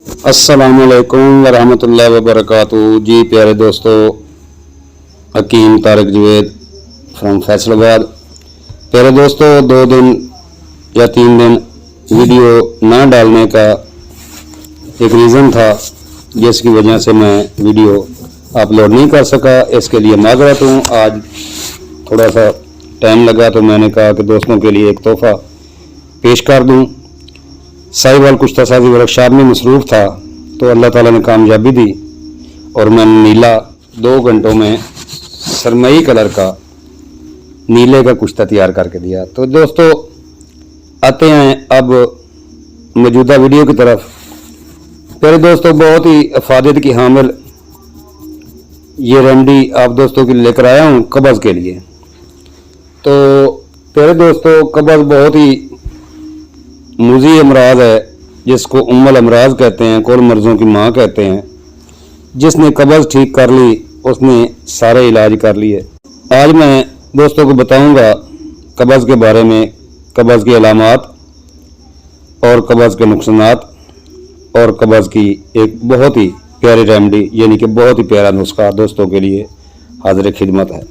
अस्सलामुअलैकुम वरहमतुल्लाहि वबरकातुहू। जी प्यारे दोस्तों, हकीम तारिक जवेद फ्रॉम फैसलाबाद। प्यारे दोस्तों, 2 दिन या 3 दिन वीडियो ना डालने का एक रीज़न था, जिसकी वजह से मैं वीडियो अपलोड नहीं कर सका। इसके लिए माजरत हूँ। आज थोड़ा सा टाइम लगा तो मैंने कहा कि दोस्तों के लिए एक तोहफ़ा पेश कर दूँ। साहिवाल कुश्ता साजी वर्कशॉप में मसरूफ़ था तो अल्लाह ताला ने कामयाबी दी और मैंने नीला 2 घंटों में सरमई कलर का नीले का कुश्ता तैयार करके दिया। तो दोस्तों, आते हैं अब मौजूदा वीडियो की तरफ। प्यारे दोस्तों, बहुत ही अफादत की हामिल ये रेमडी आप दोस्तों के लिए लेकर आया हूँ कब्ज़ के लिए। तो प्यारे दोस्तों, कब्ज़ बहुत ही मुज़ी अमराज है, जिसको उम्मुल अमराज कहते हैं, कुल मर्ज़ों की माँ कहते हैं। जिसने कब्ज़ ठीक कर ली उसने सारे इलाज कर लिए। आज मैं दोस्तों को बताऊंगा कब्ज़ के बारे में, कब्ज़ की अलामात और कब्ज़ के नुकसानात और कब्ज़ की एक बहुत ही प्यारी रेमडी यानी कि बहुत ही प्यारा नुस्खा दोस्तों के लिए हाज़िर खिदमत है।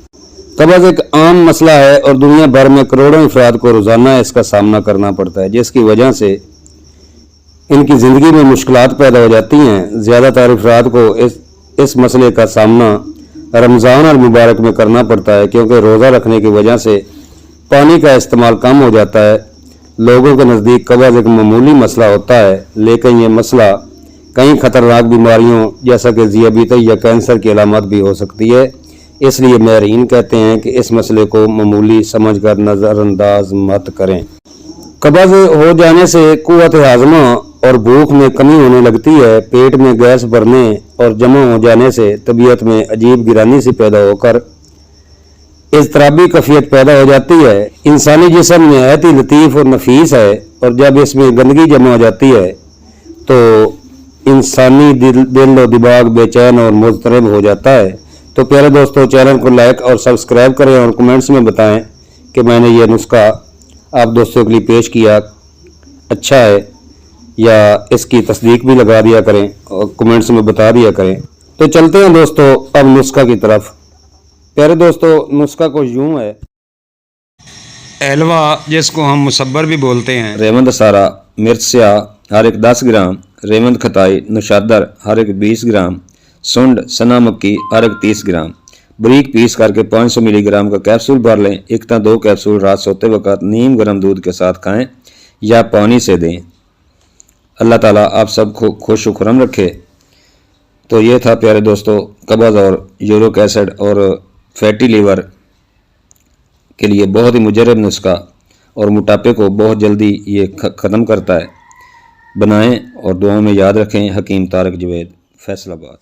कब्ज़ एक आम मसला है और दुनिया भर में करोड़ों अफराद को रोज़ाना इसका सामना करना पड़ता है, जिसकी वजह से इनकी ज़िंदगी में मुश्किलात पैदा हो जाती हैं। ज़्यादातर अफराद को इस मसले का सामना रमज़ान और मुबारक में करना पड़ता है, क्योंकि रोज़ा रखने की वजह से पानी का इस्तेमाल कम हो जाता है। लोगों के नज़दीक कब्ज़ एक मामूली मसला होता है, लेकिन ये मसला कई ख़तरनाक बीमारियों जैसा कि ज़ियाबीती या कैंसर की अलामत भी हो सकती है। इसलिए माहिरीन कहते हैं कि इस मसले को मामूली समझकर नज़रअंदाज मत करें। कब्ज़ हो जाने से क़ुव्वत हाज़मा और भूख में कमी होने लगती है। पेट में गैस भरने और जमा हो जाने से तबीयत में अजीब गिरानी सी पैदा होकर इज़्तिराबी कैफियत पैदा हो जाती है। इंसानी जिस्म निहायत ही लतीफ़ और नफीस है और जब इसमें गंदगी जमा हो जाती है तो इंसानी दिल और दिमाग बेचैन और मुज़तरब हो जाता है। तो प्यारे दोस्तों, चैनल को लाइक और सब्सक्राइब करें और कमेंट्स में बताएं कि मैंने ये नुस्खा आप दोस्तों के लिए पेश किया अच्छा है, या इसकी तस्दीक भी लगा दिया करें और कमेंट्स में बता दिया करें। तो चलते हैं दोस्तों अब नुस्खा की तरफ। प्यारे दोस्तों, नुस्खा कुछ यूँ है। एलवा, जिसको हम मुसब्बर भी बोलते हैं, रेवंद सारा, मिर्च स्याह हर एक 10 ग्राम, रेवंद खताई नौशादर हर एक 20 ग्राम, सुंड सना मक्की हर एक 30 ग्राम, बारीक पीस करके 500 मिलीग्राम का कैप्सूल भर लें। 1 या 2 कैप्सूल रात सोते वक्त नीम गर्म दूध के साथ खाएं या पानी से दें। अल्लाह ताला आप सबको खुश खुरम रखे। तो ये था प्यारे दोस्तों कब्ज़ और यूरिक एसिड और फैटी लीवर के लिए बहुत ही मुजरब नुस्खा और मोटापे को बहुत जल्दी ये ख़त्म करता है। बनाएं और दुआओं में याद रखें। हकीम तारिक जवेद, फैसलाबाद।